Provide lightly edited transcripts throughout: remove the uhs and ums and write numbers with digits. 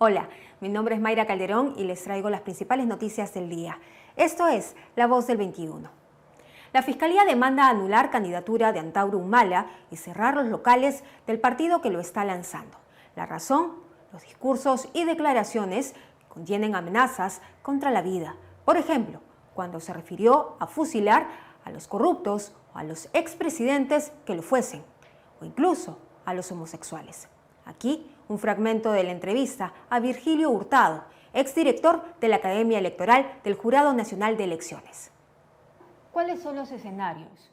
Hola, mi nombre es Mayra Calderón y les traigo las principales noticias del día. Esto es La Voz del 21. La Fiscalía demanda anular candidatura de Antauro Humala y cerrar los locales del partido que lo está lanzando. La razón, los discursos y declaraciones que contienen amenazas contra la vida. Por ejemplo, cuando se refirió a fusilar a los corruptos o a los expresidentes que lo fuesen, o incluso a los homosexuales. Aquí un fragmento de la entrevista a Virgilio Hurtado, exdirector de la Academia Electoral del Jurado Nacional de Elecciones. ¿Cuáles son los escenarios?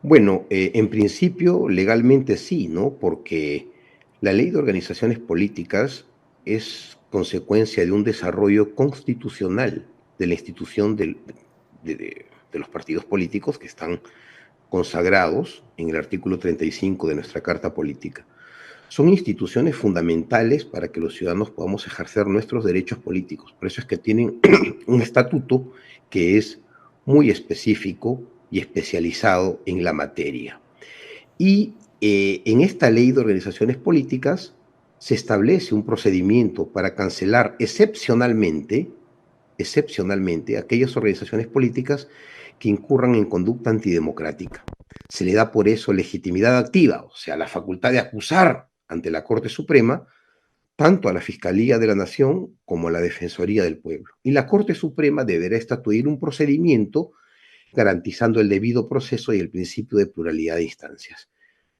Bueno, en principio legalmente sí, ¿no? Porque la ley de organizaciones políticas es consecuencia de un desarrollo constitucional de la institución de los partidos políticos que están consagrados en el artículo 35 de nuestra Carta Política. Son instituciones fundamentales para que los ciudadanos podamos ejercer nuestros derechos políticos. Por eso es que tienen un estatuto que es muy específico y especializado en la materia. Y en esta ley de organizaciones políticas se establece un procedimiento para cancelar excepcionalmente aquellas organizaciones políticas que incurran en conducta antidemocrática. Se le da por eso legitimidad activa, o sea, la facultad de acusar ante la Corte Suprema tanto a la Fiscalía de la Nación como a la Defensoría del Pueblo. Y la Corte Suprema deberá estatuir un procedimiento garantizando el debido proceso y el principio de pluralidad de instancias.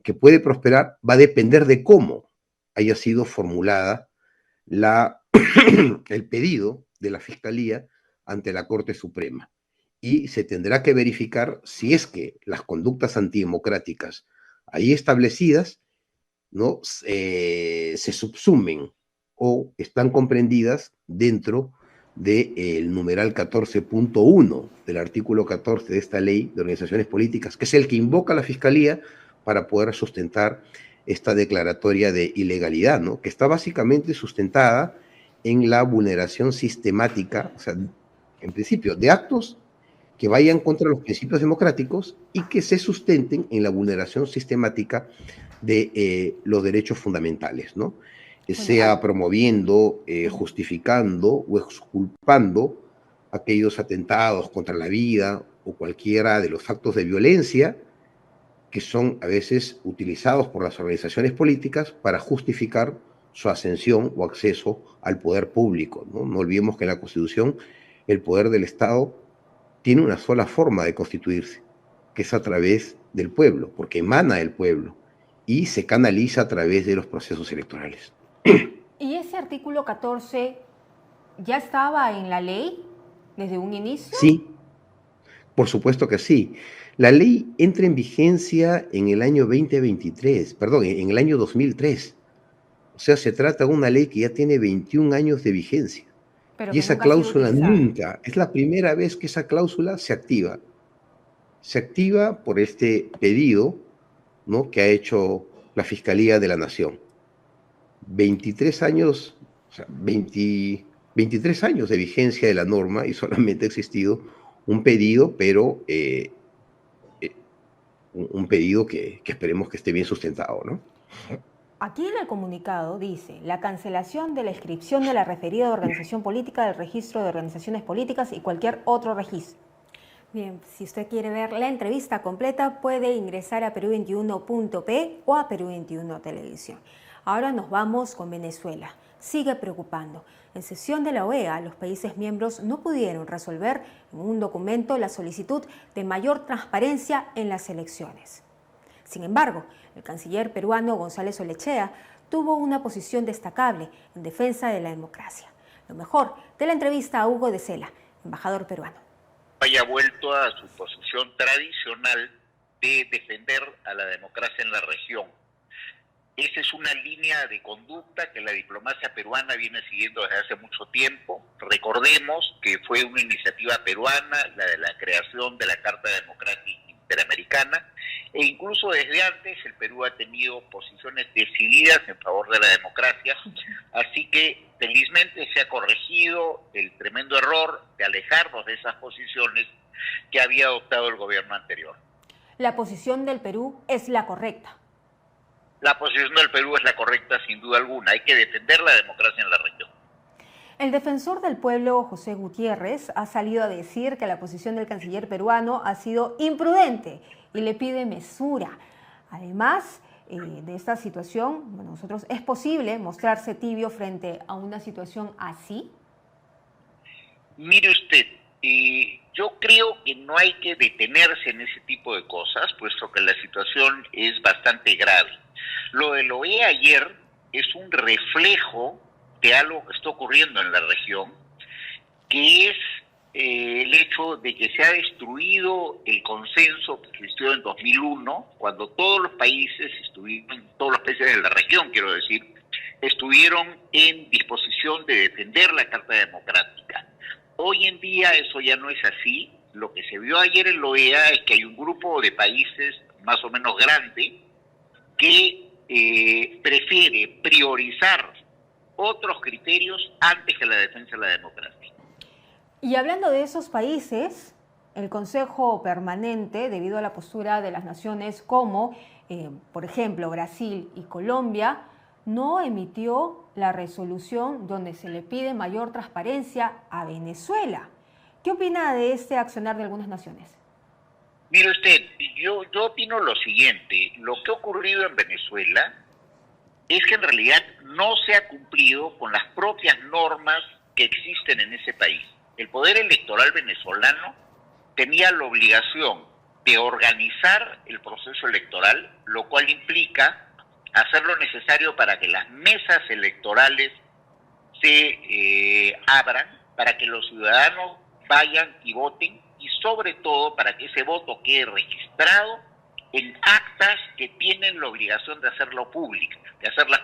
Que puede prosperar va a depender de cómo haya sido formulada el pedido de la Fiscalía ante la Corte Suprema. Y se tendrá que verificar si es que las conductas antidemocráticas ahí establecidas ¿no? Se subsumen o están comprendidas dentro del numeral 14.1 del artículo 14 de esta ley de organizaciones políticas, que es el que invoca a la Fiscalía para poder sustentar esta declaratoria de ilegalidad, ¿no? Que está básicamente sustentada en la vulneración sistemática, o sea, en principio, de actos que vayan contra los principios democráticos y que se sustenten en la vulneración sistemática de los derechos fundamentales, ¿no? Sea promoviendo, justificando o exculpando aquellos atentados contra la vida o cualquiera de los actos de violencia que son a veces utilizados por las organizaciones políticas para justificar su ascensión o acceso al poder público, ¿no? No olvidemos que en la Constitución el poder del Estado tiene una sola forma de constituirse, que es a través del pueblo, porque emana del pueblo y se canaliza a través de los procesos electorales. ¿Y ese artículo 14 ya estaba en la ley desde un inicio? Sí, por supuesto que sí. La ley entra en vigencia en el año 2023, perdón, en el año 2003. O sea, se trata de una ley que ya tiene 21 años de vigencia. Pero Y que esa nunca ha sido cláusula utilizada. nunca, es la primera vez que esa cláusula se activa. Se activa por este pedido, ¿no? Que ha hecho la Fiscalía de la Nación. 23 años, o sea, 23 años de vigencia de la norma y solamente ha existido un pedido, pero un pedido que esperemos que esté bien sustentado, ¿no? Aquí en el comunicado dice la cancelación de la inscripción de la referida organización política del registro de organizaciones políticas y cualquier otro registro. Bien, si usted quiere ver la entrevista completa puede ingresar a Perú21.p o a Perú21 Televisión. Ahora nos vamos con Venezuela. Sigue preocupando. En sesión de la OEA, los países miembros no pudieron resolver en un documento la solicitud de mayor transparencia en las elecciones. Sin embargo, el canciller peruano González Olechea tuvo una posición destacable en defensa de la democracia. Lo mejor de la entrevista a Hugo de Sela, embajador peruano. Haya vuelto a su posición tradicional de defender a la democracia en la región. Esa es una línea de conducta que la diplomacia peruana viene siguiendo desde hace mucho tiempo. Recordemos que fue una iniciativa peruana, la de la creación de la Carta Democrática Interamericana, e incluso desde antes el Perú ha tenido posiciones decididas en favor de la democracia, así que felizmente se ha corregido el tremendo error de alejarnos de esas posiciones que había adoptado el gobierno anterior. La posición del Perú es la correcta. la posición del Perú es la correcta sin duda alguna. Hay que defender la democracia en la región. El defensor del pueblo, José Gutiérrez, ha salido a decir que la posición del canciller peruano ha sido imprudente y le pide mesura. Además de esta situación, bueno, ¿es posible mostrarse tibio frente a una situación así? Mire usted, yo creo que no hay que detenerse en ese tipo de cosas, puesto que la situación es bastante grave. Lo de la OEA ayer es un reflejo de algo que está ocurriendo en la región, que es el hecho de que se ha destruido el consenso que existió en 2001, cuando todos los países de la región, quiero decir, estuvieron en disposición de defender la Carta Democrática. Hoy en día eso ya no es así. Lo que se vio ayer en la OEA es que hay un grupo de países más o menos grande que prefiere priorizar otros criterios antes que la defensa de la democracia. Y hablando de esos países, el Consejo Permanente, debido a la postura de las naciones como, por ejemplo, Brasil y Colombia, no emitió la resolución donde se le pide mayor transparencia a Venezuela. ¿Qué opina de este accionar de algunas naciones? Mire usted, yo opino lo siguiente. Lo que ha ocurrido en Venezuela es que en realidad no se ha cumplido con las propias normas que existen en ese país. El poder electoral venezolano tenía la obligación de organizar el proceso electoral, lo cual implica hacer lo necesario para que las mesas electorales se abran, para que los ciudadanos vayan y voten, y sobre todo para que ese voto quede registrado en actas que tienen la obligación de hacerlas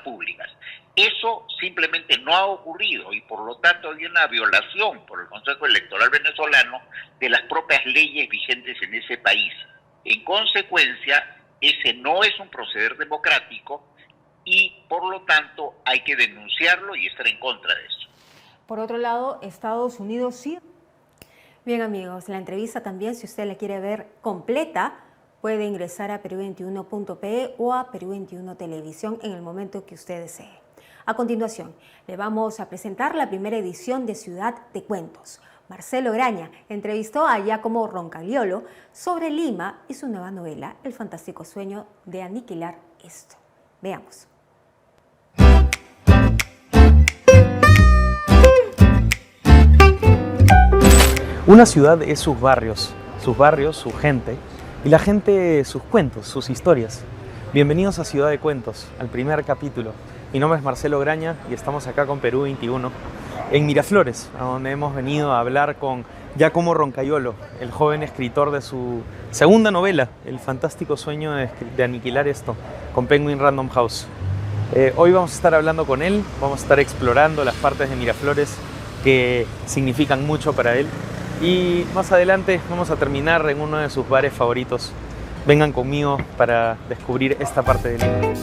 públicas. Eso simplemente no ha ocurrido y por lo tanto hay una violación por el Consejo Electoral venezolano de las propias leyes vigentes en ese país. En consecuencia, ese no es un proceder democrático y por lo tanto hay que denunciarlo y estar en contra de eso. Por otro lado, Estados Unidos sí. Bien amigos, la entrevista también, si usted la quiere ver completa, puede ingresar a Perú21.pe o a Perú21 Televisión en el momento que usted desee. A continuación, le vamos a presentar la primera edición de Ciudad de Cuentos. Marcelo Graña entrevistó a Giacomo Roncagliolo sobre Lima y su nueva novela, El fantástico sueño de aniquilar esto. Veamos. Una ciudad es sus barrios, su gente, y la gente sus cuentos, sus historias. Bienvenidos a Ciudad de Cuentos, al primer capítulo. Mi nombre es Marcelo Graña y estamos acá con Perú21 en Miraflores, a donde hemos venido a hablar con Giacomo Roncagliolo, el joven escritor de su segunda novela, El fantástico sueño de aniquilar esto, con Penguin Random House. Hoy vamos a estar hablando con él, vamos a estar explorando las partes de Miraflores que significan mucho para él. Y más adelante vamos a terminar en uno de sus bares favoritos. Vengan conmigo para descubrir esta parte de Lima.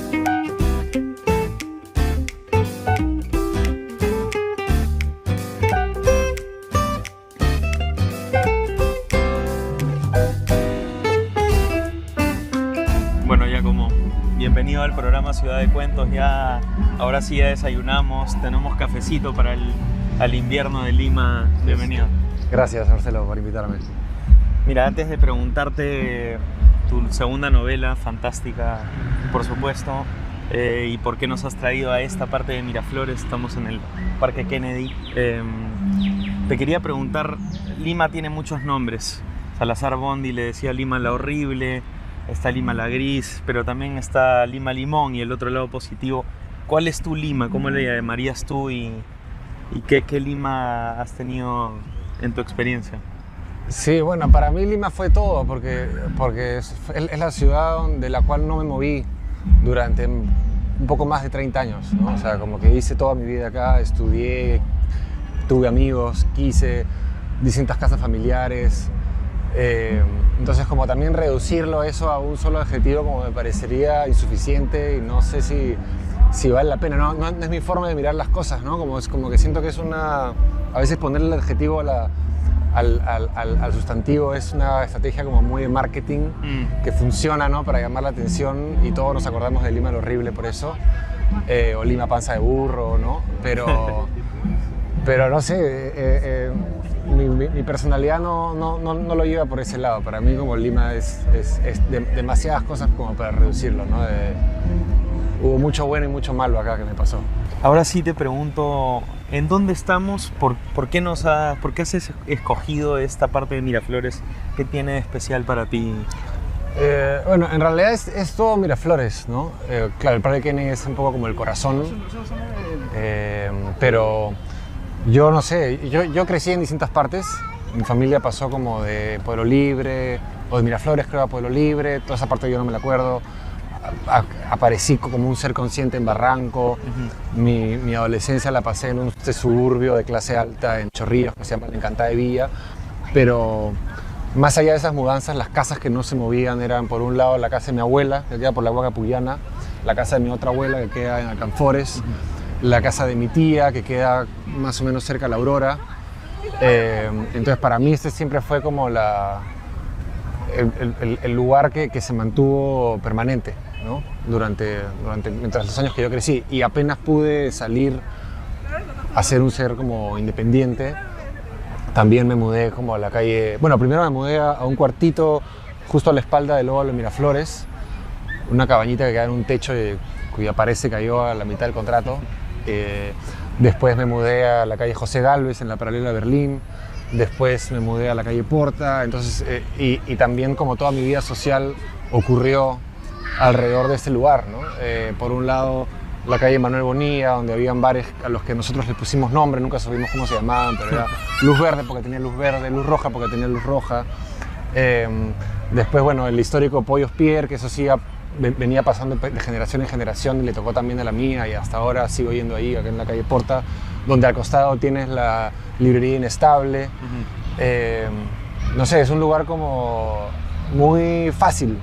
Bueno, Giacomo, bienvenido al programa Ciudad de Cuentos. Ahora sí ya desayunamos, tenemos cafecito para el invierno de Lima. Bienvenido. Gracias, Marcelo, por invitarme. Mira, antes de preguntarte tu segunda novela, fantástica, por supuesto, y por qué nos has traído a esta parte de Miraflores, estamos en el Parque Kennedy, te quería preguntar, Lima tiene muchos nombres. Salazar Bondi le decía Lima la horrible, está Lima la gris, pero también está Lima Limón y el otro lado positivo. ¿Cuál es tu Lima? ¿Cómo le llamarías tú y qué Lima has tenido en tu experiencia? Sí, bueno, para mí Lima fue todo, porque es la ciudad de la cual no me moví durante un poco más de 30 años, ¿no? O sea, como que hice toda mi vida acá, estudié, tuve amigos, quise distintas casas familiares, entonces como también reducirlo eso a un solo adjetivo como me parecería insuficiente y no sé si vale la pena, no es mi forma de mirar las cosas, ¿no? Como que siento que es a veces ponerle el adjetivo a al sustantivo es una estrategia como muy de marketing que funciona, ¿no? Para llamar la atención, y todos nos acordamos de Lima lo horrible por eso, o Lima panza de burro, ¿no? Pero no sé, mi personalidad no lo lleva por ese lado. Para mí como Lima es demasiadas cosas como para reducirlo, ¿no? Hubo mucho bueno y mucho malo acá que me pasó. Ahora sí te pregunto, ¿en dónde estamos? ¿Por qué has escogido esta parte de Miraflores? ¿Qué tiene de especial para ti? Bueno, en realidad es todo Miraflores, ¿no? Claro, el Parque Kennedy es un poco como el corazón, pero yo no sé, yo crecí en distintas partes. Mi familia pasó como de Pueblo Libre, o de Miraflores creo a Pueblo Libre, toda esa parte yo no me la acuerdo. Aparecí como un ser consciente en Barranco. Mi adolescencia la pasé en un suburbio de clase alta en Chorrillos que se llama La Encantada de Villa, pero más allá de esas mudanzas, las casas que no se movían eran, por un lado, la casa de mi abuela, que queda por la Huacapuyana, la casa de mi otra abuela, que queda en Alcanfores, la casa de mi tía, que queda más o menos cerca de la Aurora. Entonces, para mí este siempre fue como el lugar que se mantuvo permanente, ¿no? Mientras los años que yo crecí, y apenas pude salir a ser un ser como independiente, también me mudé como a la calle. Bueno, primero me mudé a un cuartito justo a la espalda del óvalo de Miraflores, una cabañita que queda en un techo cuya pared se cayó a la mitad del contrato. Después me mudé a la calle José Gálvez en la paralela a Berlín. Después me mudé a la calle Porta. Entonces, y también como toda mi vida social ocurrió alrededor de este lugar, ¿no? Por un lado, la calle Manuel Bonilla, donde habían bares a los que nosotros les pusimos nombre, nunca supimos cómo se llamaban, pero era Luz Verde porque tenía luz verde, Luz Roja porque tenía luz roja. Después, bueno, el histórico Pollos Pierre, que eso sí venía pasando de generación en generación, y le tocó también a la mía, y hasta ahora sigo yendo ahí, acá en la calle Porta, donde al costado tienes la librería Inestable. No sé, es un lugar como muy fácil,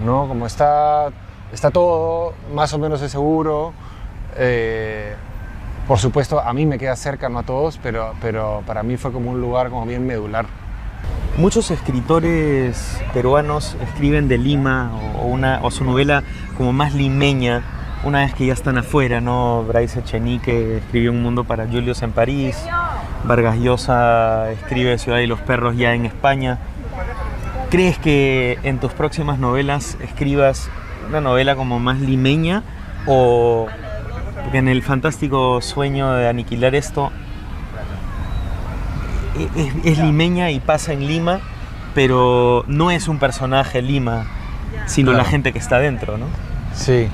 ¿no? Como está todo, más o menos es seguro. Por supuesto, a mí me queda cerca, no a todos, pero para mí fue como un lugar como bien medular. Muchos escritores peruanos escriben de Lima o su novela como más limeña una vez que ya están afuera, ¿no? Bryce Echenique escribió Un mundo para Julius en París, Vargas Llosa escribe Ciudad de los perros ya en España. ¿Crees que en tus próximas novelas escribas una novela como más limeña, o porque en El fantástico sueño de aniquilar esto es limeña y pasa en Lima, pero no es un personaje Lima, sino la gente que está dentro, ¿no? Sí.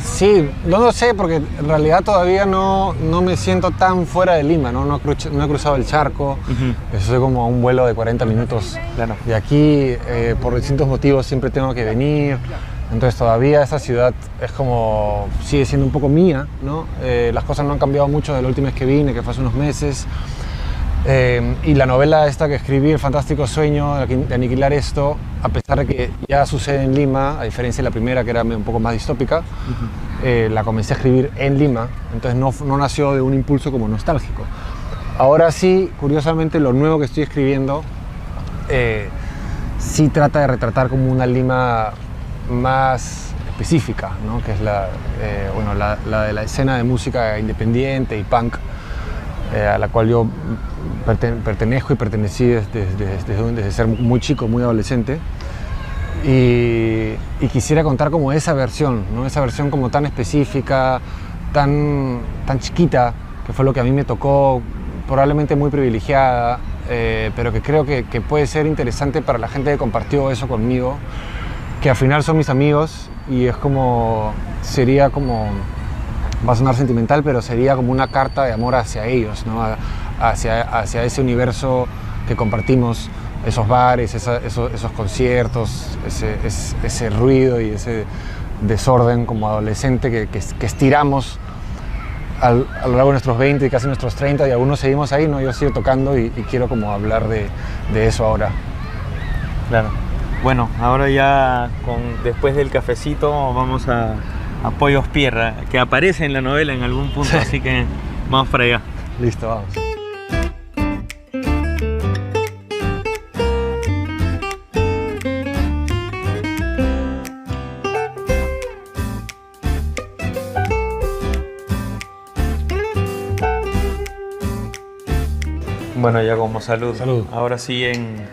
Sí, no lo sé, porque en realidad todavía no me siento tan fuera de Lima, ¿no? No he cruzado el charco. Eso es como un vuelo de 40 minutos. Claro. Y aquí, por distintos motivos, siempre tengo que venir. Entonces todavía esa ciudad es como, sigue siendo un poco mía, ¿no? Las cosas no han cambiado mucho de la última vez que vine, que fue hace unos meses. Y la novela esta que escribí, El fantástico sueño de aniquilar esto, a pesar de que ya sucede en Lima, a diferencia de la primera que era un poco más distópica, la comencé a escribir en Lima, entonces no nació de un impulso como nostálgico. Ahora sí, curiosamente, lo nuevo que estoy escribiendo sí trata de retratar como una Lima más específica, ¿no? Que es la de la escena de música independiente y punk, a la cual yo pertenezco y pertenecí desde ser muy chico, muy adolescente, y quisiera contar como esa versión, ¿no? Esa versión como tan específica, tan chiquita, que fue lo que a mí me tocó, probablemente muy privilegiada, pero que creo que puede ser interesante para la gente que compartió eso conmigo, que al final son mis amigos, y es como, sería como, va a sonar sentimental, pero sería como una carta de amor hacia ellos, ¿no? Hacia ese universo que compartimos, esos bares, esos conciertos, ese ruido y ese desorden como adolescente que estiramos a lo largo de nuestros 20 y casi nuestros 30, y algunos seguimos ahí, ¿no? Yo sigo tocando y quiero como hablar de eso ahora. Claro. Bueno, ahora ya después del cafecito vamos a Pollos Pierre, que aparece en la novela en algún punto, sí. Así que vamos para allá. Listo, vamos. Bueno, ya como salud. Salud. Ahora sí en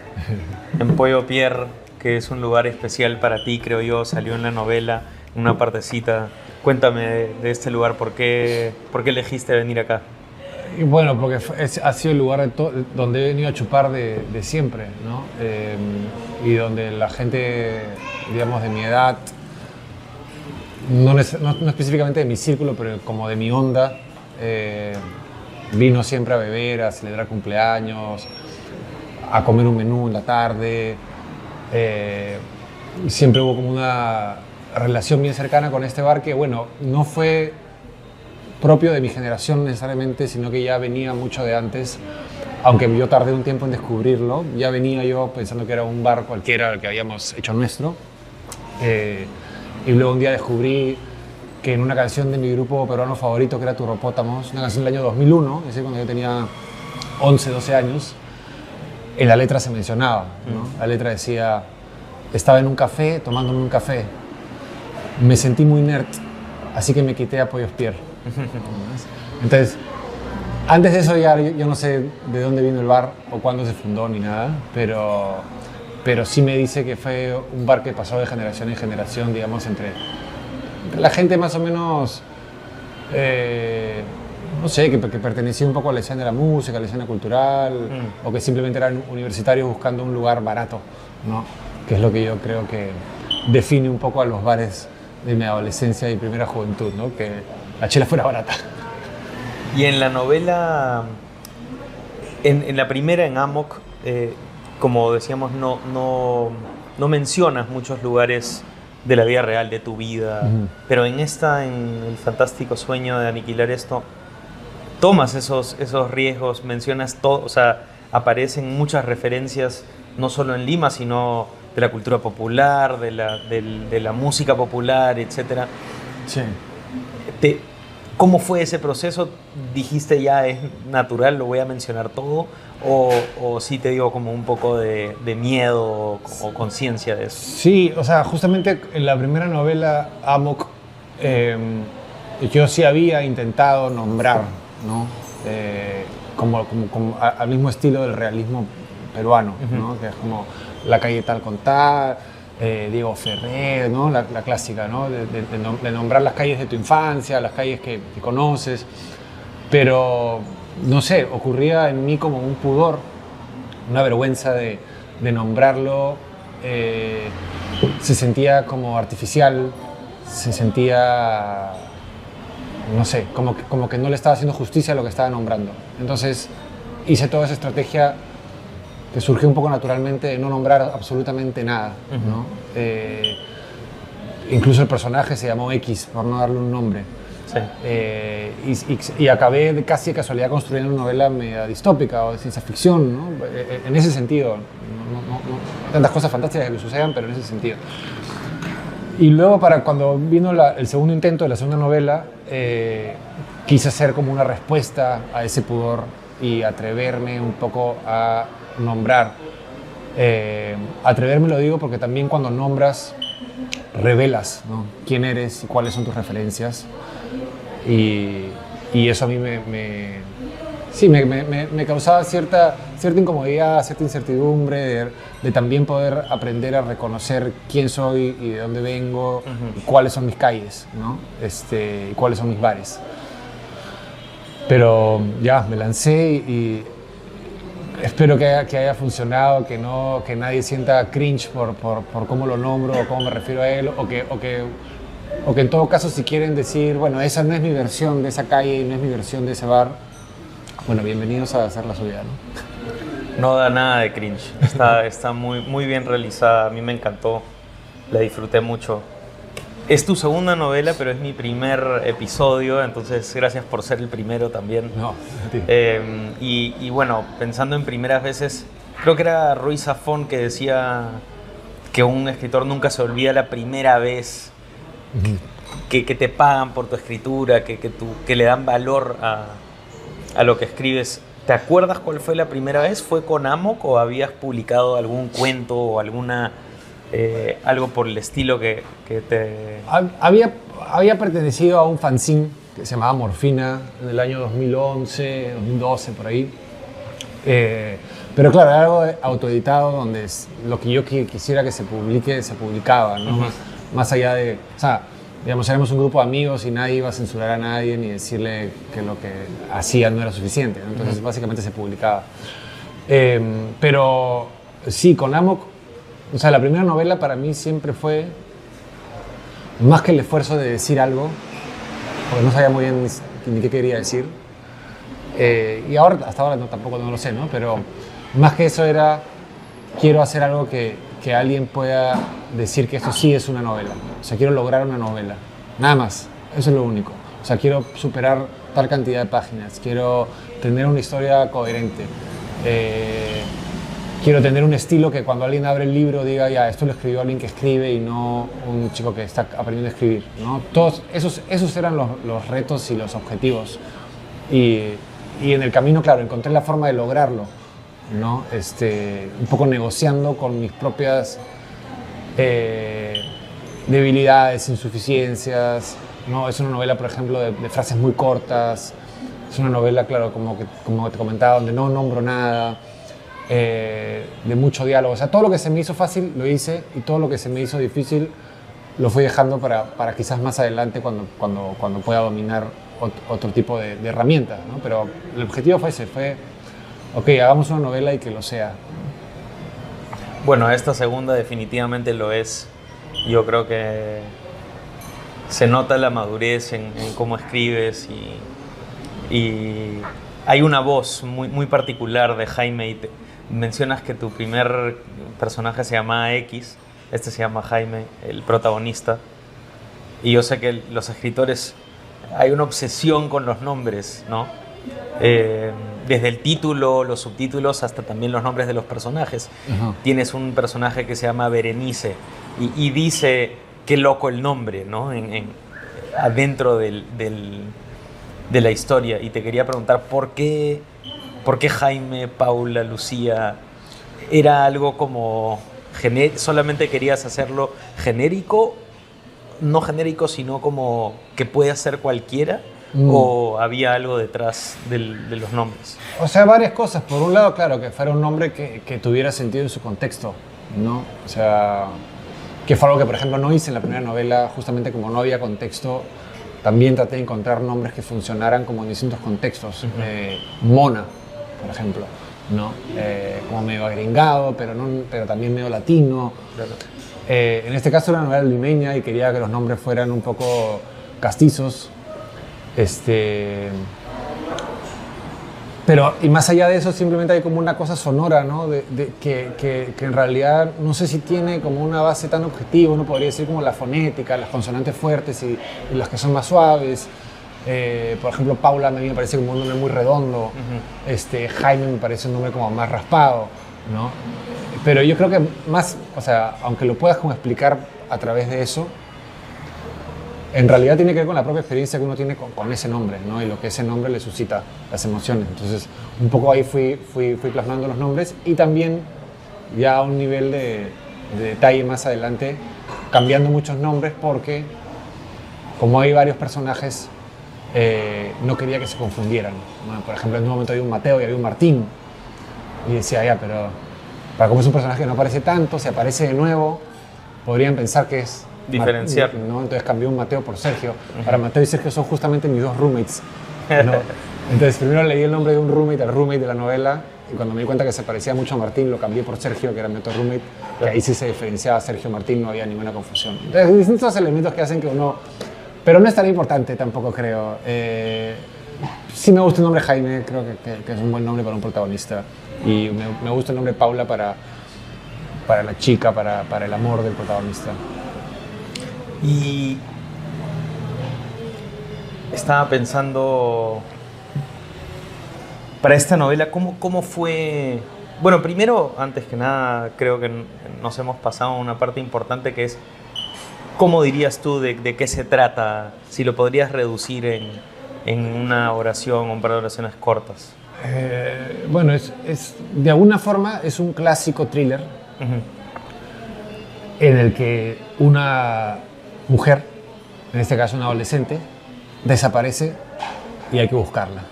Pollo Pierre, que es un lugar especial para ti, creo yo, salió en la novela, una partecita. Cuéntame de este lugar, ¿por qué elegiste venir acá? Y bueno, porque ha sido el lugar donde he venido a chupar de siempre, ¿no? Y donde la gente, digamos, de mi edad, no específicamente de mi círculo, pero como de mi onda, vino siempre a beber, a celebrar cumpleaños, a comer un menú en la tarde. Y siempre hubo como una relación bien cercana con este bar que, bueno, no fue propio de mi generación necesariamente, sino que ya venía mucho de antes, aunque yo tardé un tiempo en descubrirlo. Ya venía yo pensando que era un bar cualquiera que habíamos hecho nuestro, y luego un día descubrí que en una canción de mi grupo peruano favorito, que era Turropótamos, una canción del año 2001, es decir, cuando yo tenía 11, 12 años, en la letra se mencionaba, ¿no? La letra decía: estaba en un café tomándome un café, me sentí muy nerd, así que me quité a Pollos Pierre. Entonces, antes de eso ya yo no sé de dónde vino el bar o cuándo se fundó ni nada, pero sí me dice que fue un bar que pasó de generación en generación, digamos, entre la gente más o menos, no sé, que pertenecía un poco a la escena de la música, a la escena cultural, o que simplemente eran universitarios buscando un lugar barato, ¿no? Que es lo que yo creo que define un poco a los bares de mi adolescencia y primera juventud, ¿no? Que la chela fuera barata. Y en la novela, en la primera, en Amok, como decíamos, no mencionas muchos lugares de la vida real, de tu vida, pero en esta, en El fantástico sueño de aniquilar esto, tomas esos riesgos, mencionas todo, o sea, aparecen muchas referencias, no solo en Lima, sino de la cultura popular, de la música popular, etc. Sí. ¿Cómo fue ese proceso? ¿Dijiste ya es natural, lo voy a mencionar todo? ¿O sí te digo como un poco de miedo o conciencia de eso? Sí, o sea, justamente en la primera novela, Amok, yo sí había intentado nombrar, ¿no? Como al mismo estilo del realismo peruano, ¿no? Que es como la calle tal con tal, Diego Ferrer, ¿no? La clásica, ¿no? De nombrar las calles de tu infancia, las calles que conoces, pero no sé, ocurría en mí como un pudor, una vergüenza de nombrarlo. Se sentía como artificial, se sentía, no sé, como que no le estaba haciendo justicia a lo que estaba nombrando. Entonces hice toda esa estrategia que surgió un poco naturalmente de no nombrar absolutamente nada, ¿no? Incluso el personaje se llamó X, por no darle un nombre. Sí. Y acabé casi de casualidad construyendo una novela media distópica o de ciencia ficción, ¿no? En ese sentido. No tantas cosas fantásticas que sucedan, pero en ese sentido. Y luego, cuando vino el segundo intento de la segunda novela, quise hacer como una respuesta a ese pudor y atreverme un poco a nombrar. Atreverme lo digo porque también cuando nombras revelas, ¿no? Quién eres y cuáles son tus referencias, y eso a mí me causaba cierta incomodidad, cierta incertidumbre de también poder aprender a reconocer quién soy y de dónde vengo, y cuáles son mis calles, ¿no? Y cuáles son mis bares. Pero ya, me lancé y espero que haya funcionado, que nadie sienta cringe por cómo lo nombro o cómo me refiero a él, o que en todo caso, si quieren decir, bueno, esa no es mi versión de esa calle y no es mi versión de ese bar, bueno, bienvenidos a hacer la suya, ¿no? No da nada de cringe, está muy, muy bien realizada, a mí me encantó, la disfruté mucho. Es tu segunda novela, pero es mi primer episodio, entonces gracias por ser el primero también. No, y bueno, pensando en primeras veces, creo que era Ruiz Zafón que decía que un escritor nunca se olvida la primera vez que te pagan por tu escritura, que le dan valor a lo que escribes. ¿Te acuerdas cuál fue la primera vez? ¿Fue con Amok o habías publicado algún cuento o alguna... algo por el estilo que te... Había pertenecido a un fanzine que se llamaba Morfina en el año 2011, 2012, por ahí. Pero claro, era algo autoeditado donde lo que yo quisiera que se publique, se publicaba, ¿no? Más allá de... O sea, digamos, éramos un grupo de amigos y nadie iba a censurar a nadie ni decirle que lo que hacía no era suficiente, ¿no? Entonces, básicamente se publicaba. Pero sí, con Amok, o sea, la primera novela para mí siempre fue más que el esfuerzo de decir algo, porque no sabía muy bien ni qué quería decir. Y ahora, hasta ahora tampoco no lo sé, ¿no? Pero más que eso era, quiero hacer algo que alguien pueda decir que esto sí es una novela. O sea, quiero lograr una novela. Nada más. Eso es lo único. O sea, quiero superar tal cantidad de páginas. Quiero tener una historia coherente. Quiero tener un estilo que cuando alguien abre el libro diga, ya, esto lo escribió alguien que escribe y no un chico que está aprendiendo a escribir, ¿no? Todos esos eran los retos y los objetivos. Y en el camino, claro, encontré la forma de lograrlo, ¿no? Un poco negociando con mis propias debilidades, insuficiencias, ¿no? Es una novela, por ejemplo, de frases muy cortas. Es una novela, claro, como te comentaba, donde no nombro nada, de mucho diálogo. O sea, todo lo que se me hizo fácil lo hice y todo lo que se me hizo difícil lo fui dejando para quizás más adelante cuando pueda dominar otro tipo de herramientas, ¿no? Pero el objetivo fue ese, ok, hagamos una novela y que lo sea. Bueno, esta segunda definitivamente lo es. Yo creo que se nota la madurez en cómo escribes y hay una voz muy particular de Jaime. Y mencionas que tu primer personaje se llamaba X, este se llama Jaime, el protagonista. Y yo sé que los escritores hay una obsesión con los nombres, ¿no? Desde el título, los subtítulos, hasta también los nombres de los personajes. Tienes un personaje que se llama Berenice y dice, qué loco el nombre, ¿no? Adentro de la historia. Y te quería preguntar, ¿por qué Jaime, Paula, Lucía? ¿Era algo como solamente querías hacerlo genérico? No genérico, sino como que puede ser cualquiera, o había algo detrás de los nombres. O sea, varias cosas. Por un lado, claro, que fuera un nombre que tuviera sentido en su contexto, ¿no? O sea, que fue algo que, por ejemplo, no hice en la primera novela, justamente como no había contexto. También traté de encontrar nombres que funcionaran como en distintos contextos. Mona, por ejemplo, ¿no? Como medio agringado, pero también medio latino. Claro. En este caso era una novela limeña y quería que los nombres fueran un poco castizos. Pero, y más allá de eso, simplemente hay como una cosa sonora, ¿no? Que en realidad no sé si tiene como una base tan objetiva. Uno podría decir como la fonética, las consonantes fuertes y las que son más suaves. Por ejemplo, Paula a mí me parece como un nombre muy redondo. Jaime me parece un nombre como más raspado, ¿no? Pero yo creo que más, o sea, aunque lo puedas como explicar a través de eso, en realidad tiene que ver con la propia experiencia que uno tiene con ese nombre, ¿no? Y lo que ese nombre le suscita, las emociones. Entonces, un poco ahí fui plasmando los nombres y también ya a un nivel de detalle más adelante, cambiando muchos nombres porque, como hay varios personajes, no quería que se confundieran, ¿no? Por ejemplo, en un momento había un Mateo y había un Martín. Y decía, ya, pero para como es un personaje que no aparece tanto, si aparece de nuevo, podrían pensar que es diferenciar, ¿no? Entonces cambié un Mateo por Sergio. Ahora Mateo y Sergio son justamente mis dos roommates, ¿no? Entonces primero leí el nombre de un roommate, el roommate de la novela, y cuando me di cuenta que se parecía mucho a Martín, lo cambié por Sergio, que era mi otro roommate, que ahí sí se diferenciaba Sergio Martín, no había ninguna confusión. Entonces, distintos elementos que hacen que uno... Pero no es tan importante tampoco, creo. Sí me gusta el nombre Jaime, creo que es un buen nombre para un protagonista. Y me gusta el nombre Paula para la chica, para el amor del protagonista. Y estaba pensando, para esta novela, ¿cómo fue? Bueno, primero, antes que nada, creo que nos hemos pasado una parte importante que es, ¿cómo dirías tú de qué se trata? Si lo podrías reducir en una oración o un par de oraciones cortas. Bueno, de alguna forma es un clásico thriller en el que una mujer, en este caso una adolescente, desaparece y hay que buscarla,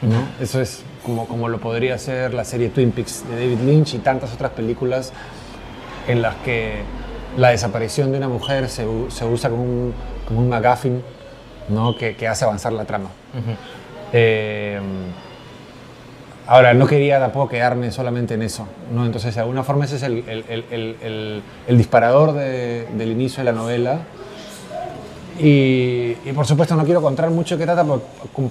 ¿no? Eso es como lo podría ser la serie Twin Peaks de David Lynch y tantas otras películas en las que la desaparición de una mujer se usa como un MacGuffin, ¿no? que hace avanzar la trama. Ahora, no quería tampoco quedarme solamente en eso, ¿no? Entonces, de alguna forma ese es el disparador del inicio de la novela. Y por supuesto no quiero contar mucho de qué trata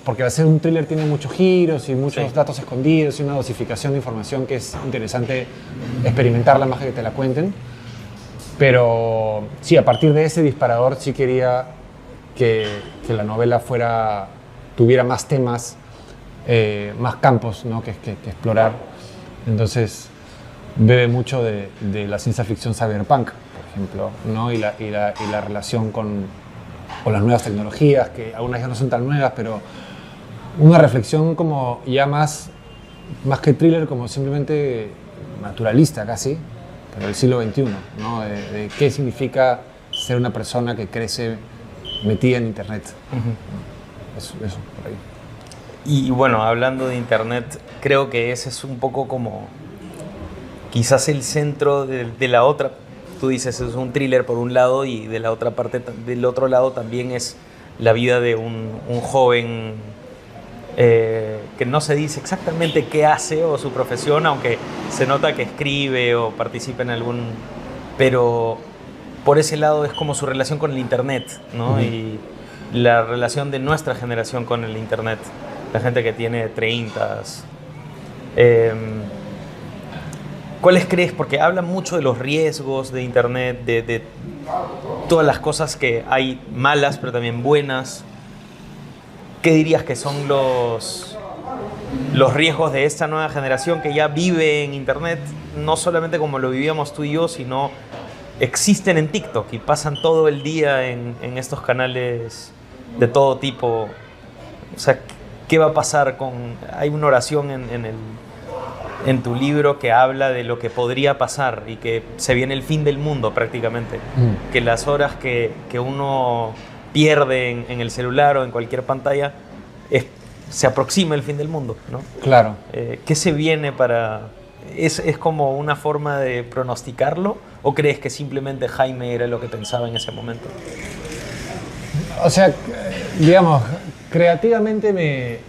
porque al ser un thriller tiene muchos giros y muchos datos escondidos y una dosificación de información que es interesante experimentarla más que te la cuenten. Pero sí, a partir de ese disparador sí quería que la novela tuviera más temas, más campos, ¿no? que explorar. Entonces bebe mucho de la ciencia ficción cyberpunk, por ejemplo, ¿no? y la relación con las nuevas tecnologías, que algunas ya no son tan nuevas, pero una reflexión como ya más que thriller, como simplemente naturalista casi, pero del siglo XXI, ¿no? de qué significa ser una persona que crece metida en Internet. Eso, por ahí. Y bueno, hablando de Internet, creo que ese es un poco como quizás el centro de la otra. Tú dices, es un thriller por un lado y de la otra parte, del otro lado también es la vida de un joven que no se dice exactamente qué hace o su profesión, aunque se nota que escribe o participa en algún... Pero por ese lado es como su relación con el Internet, ¿no? Y la relación de nuestra generación con el Internet, la gente que tiene 30. ¿Cuáles crees? Porque hablan mucho de los riesgos de Internet, de todas las cosas que hay malas, pero también buenas. ¿Qué dirías que son los riesgos de esta nueva generación que ya vive en Internet? No solamente como lo vivíamos tú y yo, sino existen en TikTok y pasan todo el día en estos canales de todo tipo. O sea, ¿qué va a pasar con...? Hay una oración en tu libro que habla de lo que podría pasar y que se viene el fin del mundo prácticamente. Que las horas que uno pierde en el celular o en cualquier pantalla se aproxima el fin del mundo, ¿no? Claro. ¿Qué se viene para...? ¿Es como una forma de pronosticarlo o crees que simplemente Jaime era lo que pensaba en ese momento? O sea, digamos, creativamente me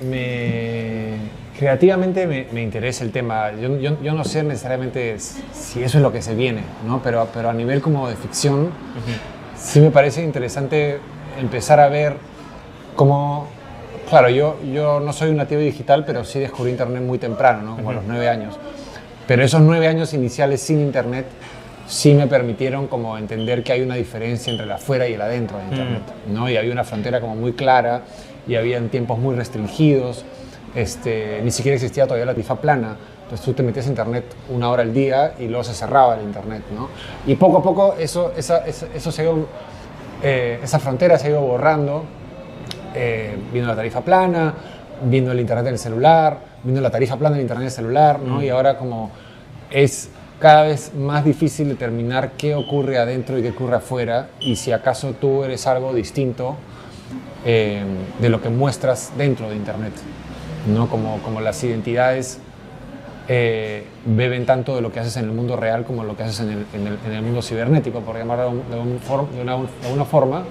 interesa el tema. Yo no sé necesariamente si eso es lo que se viene, ¿no? Pero a nivel como de ficción, sí me parece interesante empezar a ver cómo... Claro, yo no soy un nativo digital, pero sí descubrí Internet muy temprano, ¿no? Como a los 9 años. Pero esos 9 años iniciales sin Internet sí me permitieron como entender que hay una diferencia entre el afuera y el adentro de Internet, ¿no? Y había una frontera como muy clara y habían tiempos muy restringidos. Ni siquiera existía todavía la tarifa plana. Entonces tú te metías a Internet 1 hora al día y luego se cerraba el Internet, ¿no? Y poco a poco esa frontera se ha ido borrando, viendo la tarifa plana, viendo el Internet en el celular, viendo la tarifa plana del Internet en el celular, ¿no? Y ahora como es cada vez más difícil determinar qué ocurre adentro y qué ocurre afuera y si acaso tú eres algo distinto de lo que muestras dentro de Internet, ¿no? Como las identidades beben tanto de lo que haces en el mundo real como lo que haces en el mundo cibernético, por llamarlo de alguna forma.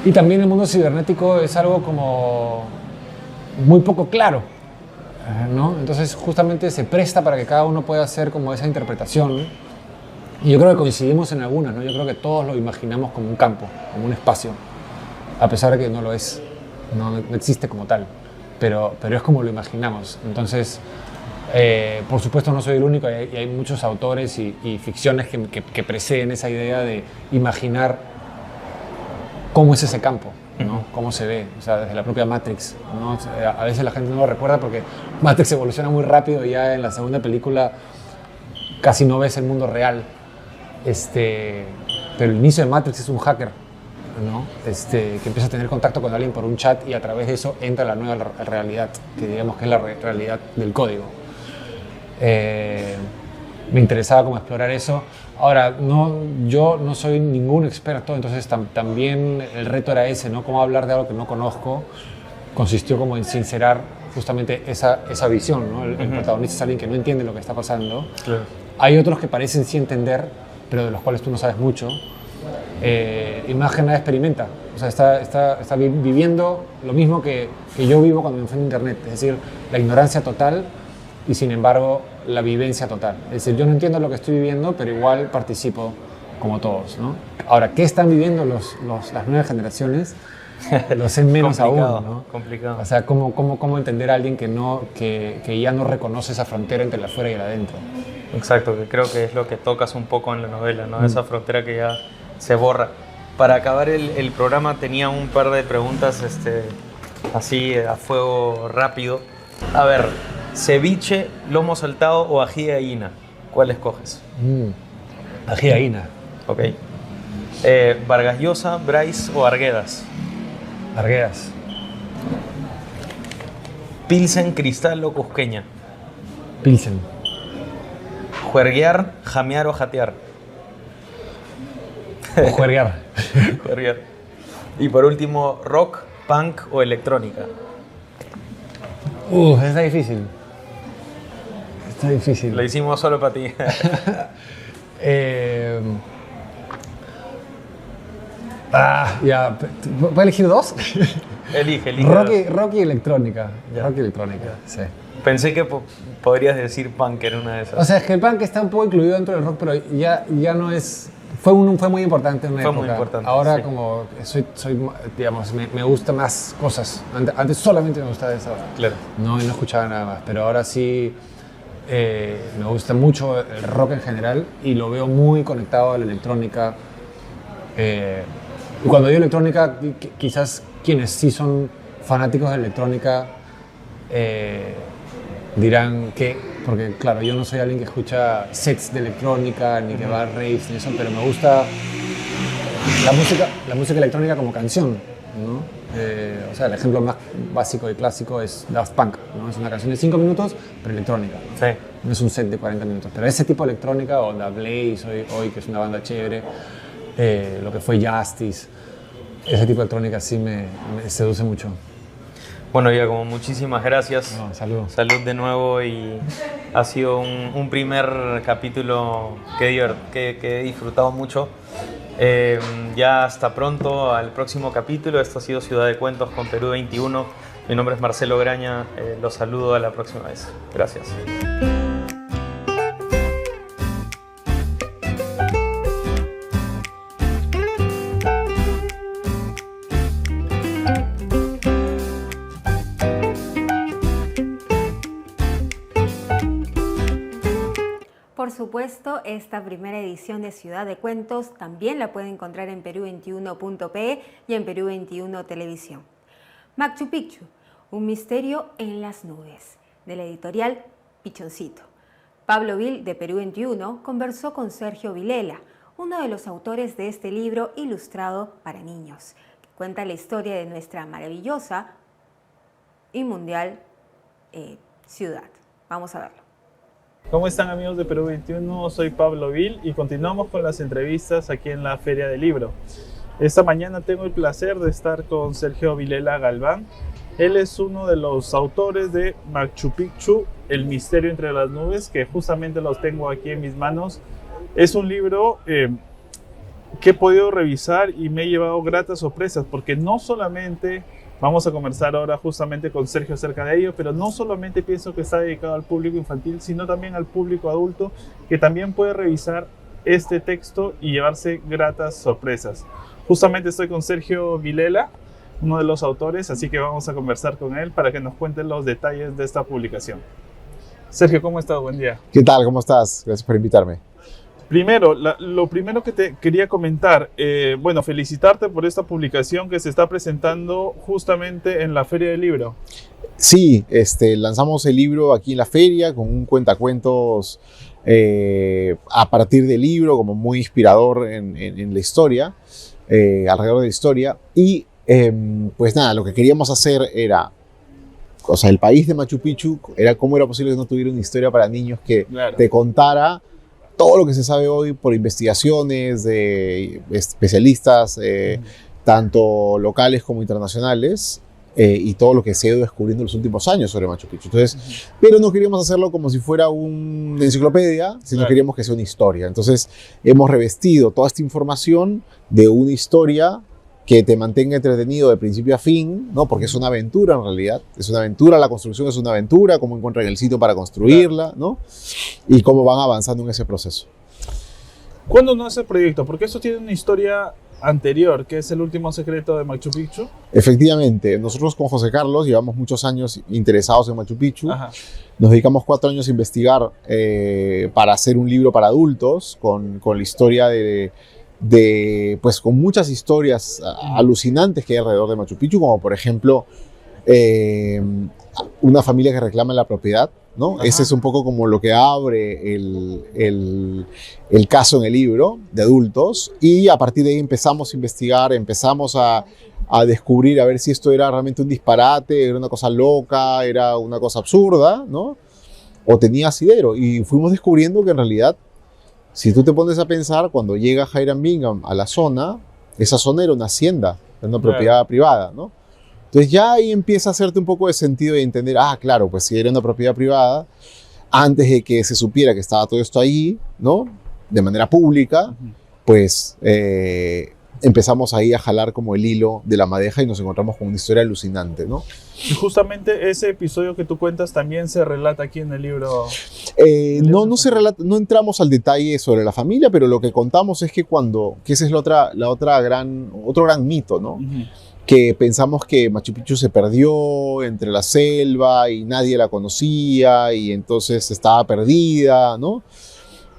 Y también el mundo cibernético es algo como muy poco claro, ¿no? Entonces justamente se presta para que cada uno pueda hacer como esa interpretación. Y yo creo que coincidimos en algunas, ¿no? Yo creo que todos lo imaginamos como un campo, como un espacio, a pesar de que no lo es, no existe como tal, pero es como lo imaginamos. Entonces, por supuesto no soy el único, y hay muchos autores y ficciones que preceden esa idea de imaginar cómo es ese campo, ¿no? Cómo se ve, o sea, desde la propia Matrix, ¿no? A veces la gente no lo recuerda porque Matrix evoluciona muy rápido y ya en la segunda película casi no ves el mundo real. Pero el inicio de Matrix es un hacker, ¿no? Que empieza a tener contacto con alguien por un chat y a través de eso entra la nueva realidad, que digamos que es la realidad del código. Me interesaba como explorar eso. Ahora, yo no soy ningún experto, entonces también el reto era ese, ¿no? Cómo hablar de algo que no conozco consistió como en sincerar justamente esa visión, ¿no? El protagonista es alguien que no entiende lo que está pasando. Claro. Hay otros que parecen sí entender, pero de los cuales tú no sabes mucho. Y más que nada experimenta. O sea, está viviendo lo mismo que yo vivo cuando me enfrento a Internet. Es decir, la ignorancia total y sin embargo la vivencia total. Es decir, yo no entiendo lo que estoy viviendo, pero igual participo como todos, ¿no? Ahora, ¿qué están viviendo las nuevas generaciones? Lo sé menos aún, ¿no? Complicado. O sea, ¿cómo entender a alguien que ya no reconoce esa frontera entre el afuera y el adentro? Exacto, que creo que es lo que tocas un poco en la novela, ¿no? Esa frontera que ya se borra. Para acabar el programa tenía un par de preguntas así a fuego rápido. A ver, ceviche, lomo saltado o ají de gallina, ¿cuál escoges? Ají de gallina. Ok. Vargas Llosa, Bryce o Arguedas. Arguedas. Pilsen, Cristal o Cusqueña. Pilsen. Juerguear, jamear o jatear. O juerguear. Juerguear. Y por último, rock, punk o electrónica. Está difícil. Está difícil. Lo hicimos solo para ti. Ya. ¿Puedo elegir dos? Elige. Rock y electrónica. Ya. Rock y electrónica, sí. Pensé que podrías decir punk en una de esas. O sea, es que el punk está un poco incluido dentro del rock, pero ya no es... Fue muy importante en una época. Fue muy importante. Ahora sí. como soy digamos, me gusta más cosas. Antes solamente me gustaba eso. Claro. No escuchaba nada más, pero ahora sí me gusta mucho el rock en general y lo veo muy conectado a la electrónica. Y cuando digo electrónica, quizás quienes sí son fanáticos de electrónica dirán que, porque claro, yo no soy alguien que escucha sets de electrónica, ni que va a raves, ni eso, pero me gusta la música electrónica como canción, ¿no? O sea, el ejemplo más básico y clásico es Daft Punk, ¿no? Es una canción de 5 minutos, pero electrónica. Sí. No es un set de 40 minutos, pero ese tipo de electrónica, o la Blaze hoy, que es una banda chévere, lo que fue Justice, ese tipo de electrónica sí me seduce mucho. Bueno, Giacomo, muchísimas gracias. No, salud. Salud de nuevo y ha sido un primer capítulo que he disfrutado mucho. Ya hasta pronto al próximo capítulo. Esto ha sido Ciudad de Cuentos con Perú 21. Mi nombre es Marcelo Graña. Los saludo a la próxima vez. Gracias. Por supuesto, esta primera edición de Ciudad de Cuentos también la puede encontrar en Perú21.pe y en Perú 21 Televisión. Machu Picchu, un misterio en las nubes, de la editorial Pichoncito. Pablo Vil, de Perú 21, conversó con Sergio Vilela, uno de los autores de este libro ilustrado para niños, que cuenta la historia de nuestra maravillosa y mundial ciudad. Vamos a verlo. ¿Cómo están, amigos de Perú 21? Soy Pablo Vil y continuamos con las entrevistas aquí en la Feria del Libro. Esta mañana tengo el placer de estar con Sergio Vilela Galván. Él es uno de los autores de Machu Picchu, El misterio entre las nubes, que justamente los tengo aquí en mis manos. Es un libro que he podido revisar y me he llevado gratas sorpresas, porque no solamente... Vamos a conversar ahora justamente con Sergio acerca de ello, pero no solamente pienso que está dedicado al público infantil, sino también al público adulto, que también puede revisar este texto y llevarse gratas sorpresas. Justamente estoy con Sergio Vilela, uno de los autores, así que vamos a conversar con él para que nos cuente los detalles de esta publicación. Sergio, ¿cómo estás? Buen día. ¿Qué tal? ¿Cómo estás? Gracias por invitarme. Primero, lo primero que te quería comentar, bueno, felicitarte por esta publicación que se está presentando justamente en la Feria del Libro. Sí, lanzamos el libro aquí en la feria con un cuentacuentos a partir del libro, como muy inspirador en la historia, alrededor de la historia. Y pues nada, lo que queríamos hacer era, o sea, el país de Machu Picchu, era cómo era posible que no tuviera una historia para niños que Claro. te contara todo lo que se sabe hoy por investigaciones de especialistas, tanto locales como internacionales, y todo lo que se ha ido descubriendo en los últimos años sobre Machu Picchu. Entonces, pero no queríamos hacerlo como si fuera una enciclopedia, sino queríamos que sea una historia. Entonces, hemos revestido toda esta información de una historia que te mantenga entretenido de principio a fin, ¿no? Porque es una aventura en realidad, es una aventura, la construcción es una aventura, cómo encuentran el sitio para construirla, ¿no? Y cómo van avanzando en ese proceso. ¿Cuándo nace el proyecto? Porque esto tiene una historia anterior, que es el último secreto de Machu Picchu. Efectivamente, nosotros con José Carlos llevamos muchos años interesados en Machu Picchu. Ajá. Nos dedicamos 4 años a investigar para hacer un libro para adultos con la historia pues con muchas historias alucinantes que hay alrededor de Machu Picchu, como por ejemplo una familia que reclama la propiedad, ¿no? Ese es un poco como lo que abre el caso en el libro de adultos, y a partir de ahí empezamos a investigar, empezamos a descubrir a ver si esto era realmente un disparate, era una cosa loca, era una cosa absurda, ¿no? O tenía asidero, y fuimos descubriendo que en realidad, si tú te pones a pensar, cuando llega Hiram Bingham a la zona, esa zona era una hacienda, era una propiedad privada, ¿no? Entonces ya ahí empieza a hacerte un poco de sentido y entender, claro, pues si era una propiedad privada, antes de que se supiera que estaba todo esto ahí, ¿no? De manera pública, pues empezamos ahí a jalar como el hilo de la madeja y nos encontramos con una historia alucinante, ¿no? Y justamente ese episodio que tú cuentas también se relata aquí en el libro. No se relata, no entramos al detalle sobre la familia, pero lo que contamos es que ese es otro gran mito, ¿no? Que pensamos que Machu Picchu se perdió entre la selva y nadie la conocía y entonces estaba perdida, ¿no?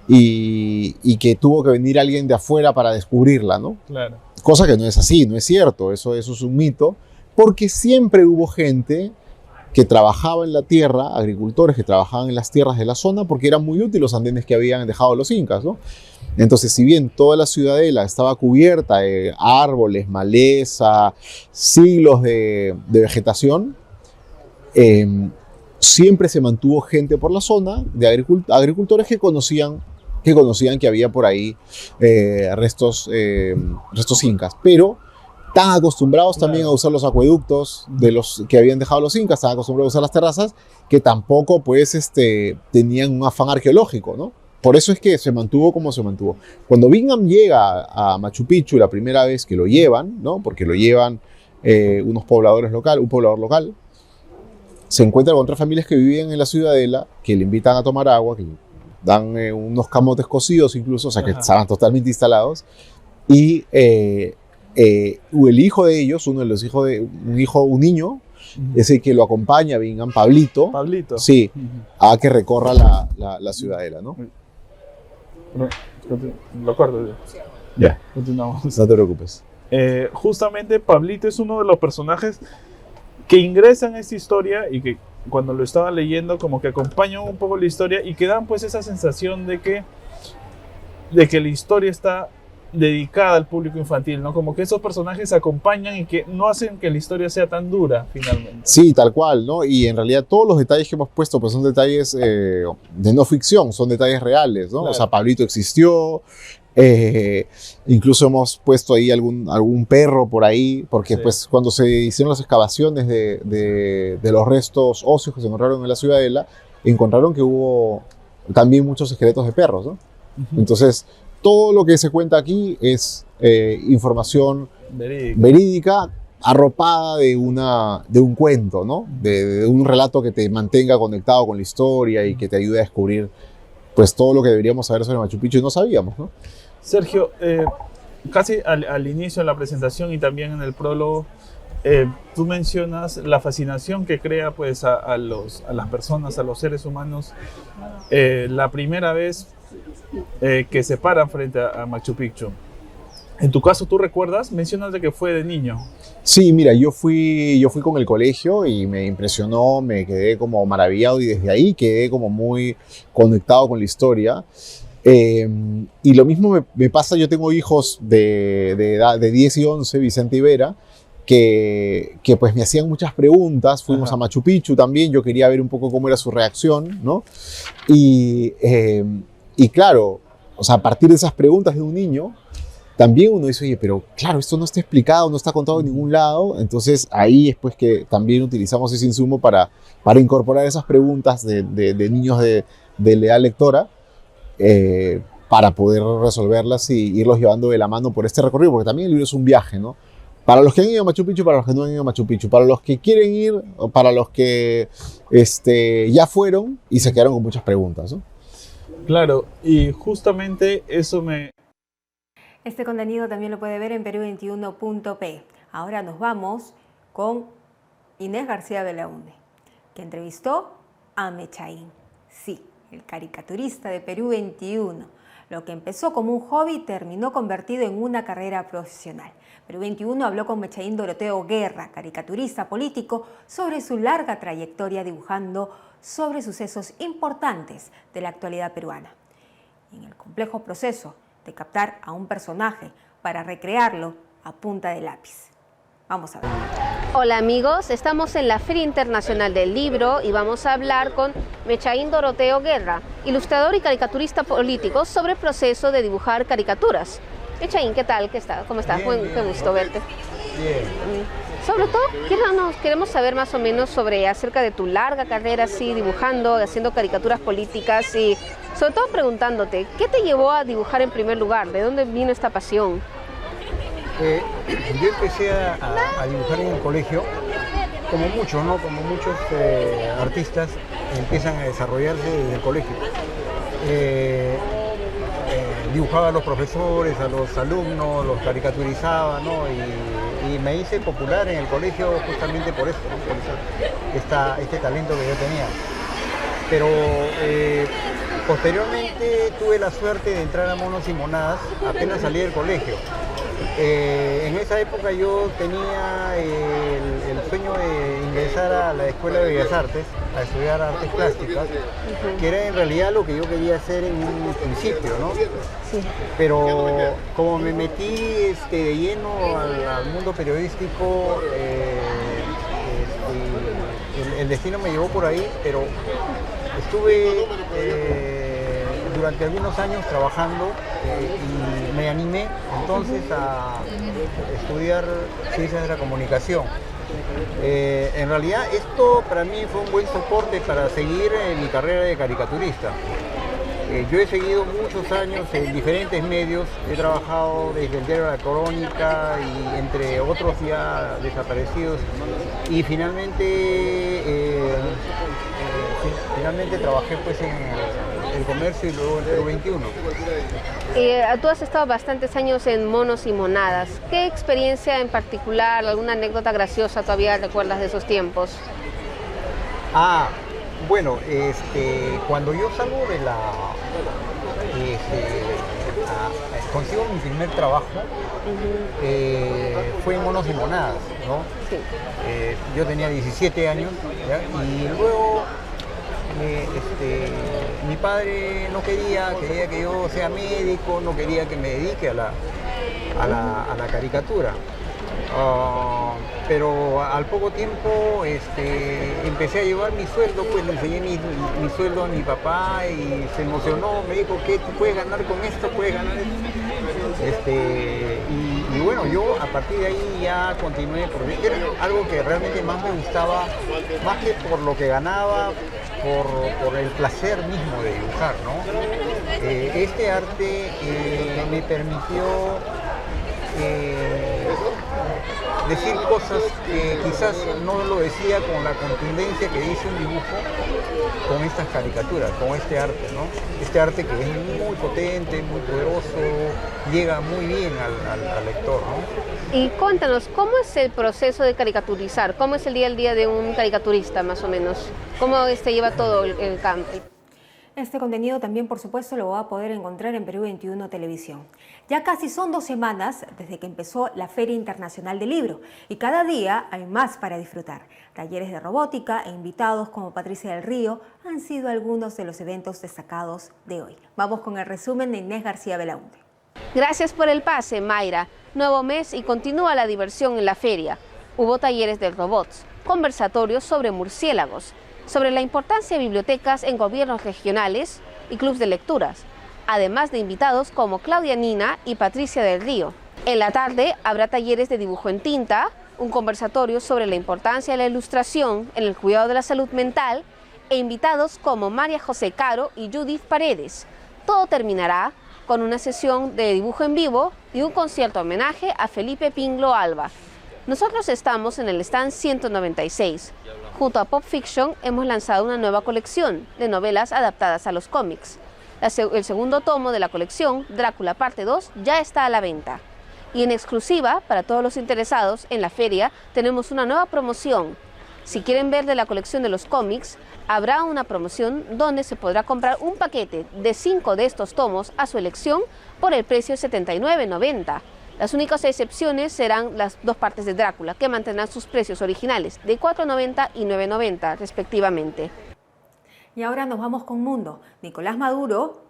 Y que tuvo que venir alguien de afuera para descubrirla, ¿no? Claro. Cosa que no es así, no es cierto, eso es un mito, porque siempre hubo gente que trabajaba en la tierra, agricultores que trabajaban en las tierras de la zona, porque eran muy útiles los andenes que habían dejado los incas, ¿no? Entonces, si bien toda la ciudadela estaba cubierta de árboles, maleza, siglos de vegetación, siempre se mantuvo gente por la zona, de agricultores que conocían que había por ahí restos incas, pero tan acostumbrados también a usar los acueductos de los que habían dejado los incas, tan acostumbrados a usar las terrazas, que tampoco pues tenían un afán arqueológico, ¿no? Por eso es que se mantuvo como se mantuvo. Cuando Bingham llega a Machu Picchu, la primera vez que lo llevan, ¿no? Porque lo llevan un poblador local, se encuentra con 3 familias que vivían en la ciudadela, que le invitan a tomar agua, que le dan unos camotes cocidos incluso, o sea que estaban totalmente instalados, y el hijo de ellos, uno de los hijos de un niño, es el que lo acompaña a Bingham, Pablito, sí, a que recorra la ciudadela, ¿no? Lo corto. Ya. Continuamos. No te preocupes. Justamente Pablito es uno de los personajes que ingresan a esta historia y que cuando lo estaba leyendo como que acompañan un poco la historia y que dan pues esa sensación de que la historia está dedicada al público infantil, ¿no? Como que esos personajes acompañan y que no hacen que la historia sea tan dura finalmente. Sí, tal cual, ¿no? Y en realidad todos los detalles que hemos puesto pues son detalles de no ficción, son detalles reales, ¿no? Claro. O sea, Pablito existió, incluso hemos puesto ahí algún perro por ahí, porque pues cuando se hicieron las excavaciones de los restos óseos que se encontraron en la ciudadela, encontraron que hubo también muchos esqueletos de perros, ¿no? Entonces, todo lo que se cuenta aquí es información verídica arropada de un cuento, ¿no? De un relato que te mantenga conectado con la historia y que te ayude a descubrir pues todo lo que deberíamos saber sobre Machu Picchu y no sabíamos, ¿no? Sergio, casi al inicio de la presentación y también en el prólogo, tú mencionas la fascinación que crea pues a las personas, a los seres humanos, la primera vez que se paran frente a Machu Picchu. En tu caso, ¿tú recuerdas? Mencionas de que fue de niño. Sí, mira, yo fui con el colegio y me impresionó, me quedé como maravillado y desde ahí quedé como muy conectado con la historia. Y lo mismo me pasa, yo tengo hijos de edad de 10 y 11, Vicente y Vera, que pues me hacían muchas preguntas. Fuimos a Machu Picchu también, yo quería ver un poco cómo era su reacción, ¿no? Y claro, o sea, a partir de esas preguntas de un niño, también uno dice, oye, pero claro, esto no está explicado, no está contado en ningún lado. Entonces ahí es pues que también utilizamos ese insumo para incorporar esas preguntas de niños de la edad lectora, para poder resolverlas y irlos llevando de la mano por este recorrido, porque también el libro es un viaje, ¿no? Para los que han ido a Machu Picchu, para los que no han ido a Machu Picchu, para los que quieren ir, o para los que ya fueron y se quedaron con muchas preguntas, ¿no? Claro, y justamente eso me... Este contenido también lo puede ver en Perú21.p. Ahora nos vamos con Inés García Belaúnde, que entrevistó a Mechaín. Sí, el caricaturista de Perú 21. Lo que empezó como un hobby terminó convertido en una carrera profesional. Perú 21 habló con Mechaín Doroteo Guerra, caricaturista político, sobre su larga trayectoria dibujando sobre sucesos importantes de la actualidad peruana. Y en el complejo proceso de captar a un personaje para recrearlo a punta de lápiz. Vamos a ver. Hola amigos, estamos en la Feria Internacional del Libro y vamos a hablar con Mechaín Doroteo Guerra, ilustrador y caricaturista político, sobre el proceso de dibujar caricaturas. Mechaín, ¿qué tal? ¿Cómo estás? Qué gusto verte. Bien. Sobre todo, queremos saber más o menos acerca de tu larga carrera así, dibujando, haciendo caricaturas políticas y sobre todo preguntándote, ¿qué te llevó a dibujar en primer lugar? ¿De dónde vino esta pasión? Yo empecé a dibujar en el colegio, como muchos, ¿no? Como muchos artistas empiezan a desarrollarse desde el colegio. Dibujaba a los profesores, a los alumnos, los caricaturizaba, ¿no? Y me hice popular en el colegio justamente por eso, ¿no? Por este talento que yo tenía. Pero posteriormente tuve la suerte de entrar a Monos y Monadas apenas salí del colegio. En esa época yo tenía el sueño de ingresar a la Escuela de Bellas Artes, a estudiar artes plásticas, que era en realidad lo que yo quería hacer en un principio, ¿no? Sí. Pero como me metí de lleno al mundo periodístico, el destino me llevó por ahí, pero estuve durante algunos años trabajando y me animé entonces a estudiar Ciencias de la Comunicación. En realidad esto para mí fue un buen soporte para seguir mi carrera de caricaturista. Yo he seguido muchos años en diferentes medios, he trabajado desde el diario La Crónica y entre otros ya desaparecidos, y finalmente trabajé pues en el comercio y luego en Perú 21. Tú has estado bastantes años en Monos y Monadas. ¿Qué experiencia en particular, alguna anécdota graciosa todavía recuerdas de esos tiempos? Bueno, cuando yo salgo de consigo mi primer trabajo, fue en Monos y Monadas, ¿no? Sí. Yo tenía 17 años, ¿ya? Y luego mi padre no quería que yo sea médico, no quería que me dedique a la caricatura. Pero al poco tiempo empecé a llevar mi sueldo, pues le enseñé mi sueldo a mi papá y se emocionó, me dijo, ¿qué tú puedes ganar con esto? ¿Puedes ganar esto? Y bueno, yo a partir de ahí ya continué, porque era algo que realmente más me gustaba, más que por lo que ganaba, por el placer mismo de dibujar, ¿no? Este arte me permitió decir cosas que quizás no lo decía con la contundencia que dice un dibujo con estas caricaturas, con este arte, ¿no? Este arte que es muy potente, muy poderoso, llega muy bien al lector, ¿no? Y cuéntanos, ¿cómo es el proceso de caricaturizar? ¿Cómo es el día de un caricaturista, más o menos? ¿Cómo lleva todo el campo? Este contenido también, por supuesto, lo va a poder encontrar en Perú 21 Televisión. Ya casi son 2 semanas desde que empezó la Feria Internacional del Libro y cada día hay más para disfrutar. Talleres de robótica e invitados como Patricia del Río han sido algunos de los eventos destacados de hoy. Vamos con el resumen de Inés García Belaúnde. Gracias por el pase, Mayra. Nuevo mes y continúa la diversión en la feria. Hubo talleres de robots, conversatorios sobre murciélagos, sobre la importancia de bibliotecas en gobiernos regionales y clubes de lecturas. además de invitados como Claudia Nina y Patricia del Río. En la tarde habrá talleres de dibujo en tinta, un conversatorio sobre la importancia de la ilustración en el cuidado de la salud mental e invitados como María José Caro y Judith Paredes. Todo terminará con una sesión de dibujo en vivo y un concierto homenaje a Felipe Pinglo Alba. Nosotros estamos en el stand 196. Junto a Pop Fiction hemos lanzado una nueva colección de novelas adaptadas a los cómics. El segundo tomo de la colección, Drácula Parte 2, ya está a la venta. Y en exclusiva, para todos los interesados en la feria, tenemos una nueva promoción. Si quieren ver de la colección de los cómics, habrá una promoción donde se podrá comprar un paquete de 5 de estos tomos a su elección por el precio de $79.90. Las únicas excepciones serán las 2 partes de Drácula, que mantendrán sus precios originales de $4.90 y $9.90 respectivamente. Y ahora nos vamos con Mundo. Nicolás Maduro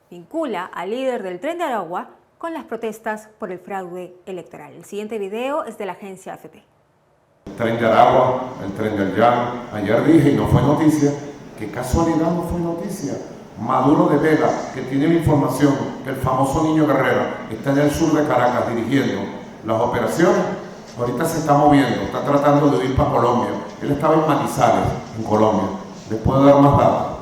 vincula al líder del Tren de Aragua con las protestas por el fraude electoral. El siguiente video es de la agencia AFP. El Tren de Aragua, el Tren del Llano. Ayer dije, y no fue noticia, qué casualidad no fue noticia. Maduro de Vega, que tiene la información que el famoso Niño Guerrera está en el sur de Caracas dirigiendo las operaciones, ahorita se está moviendo, está tratando de ir para Colombia. Él estaba en Manizales, en Colombia. Les puedo dar más datos.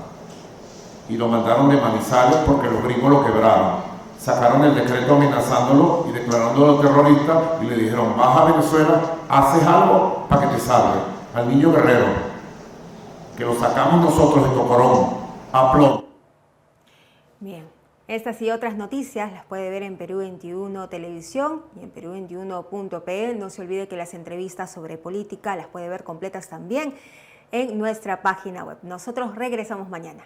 Y lo mandaron de Manizales porque los gringos lo quebraron. Sacaron el decreto amenazándolo y declarándolo terrorista y le dijeron, vas a Venezuela, haces algo para que te salve. Al Niño Guerrero, que lo sacamos nosotros de Tocorón, a plomo. Bien, estas y otras noticias las puede ver en Perú 21 Televisión y en Perú21.pe. No se olvide que las entrevistas sobre política las puede ver completas también en nuestra página web. Nosotros regresamos mañana.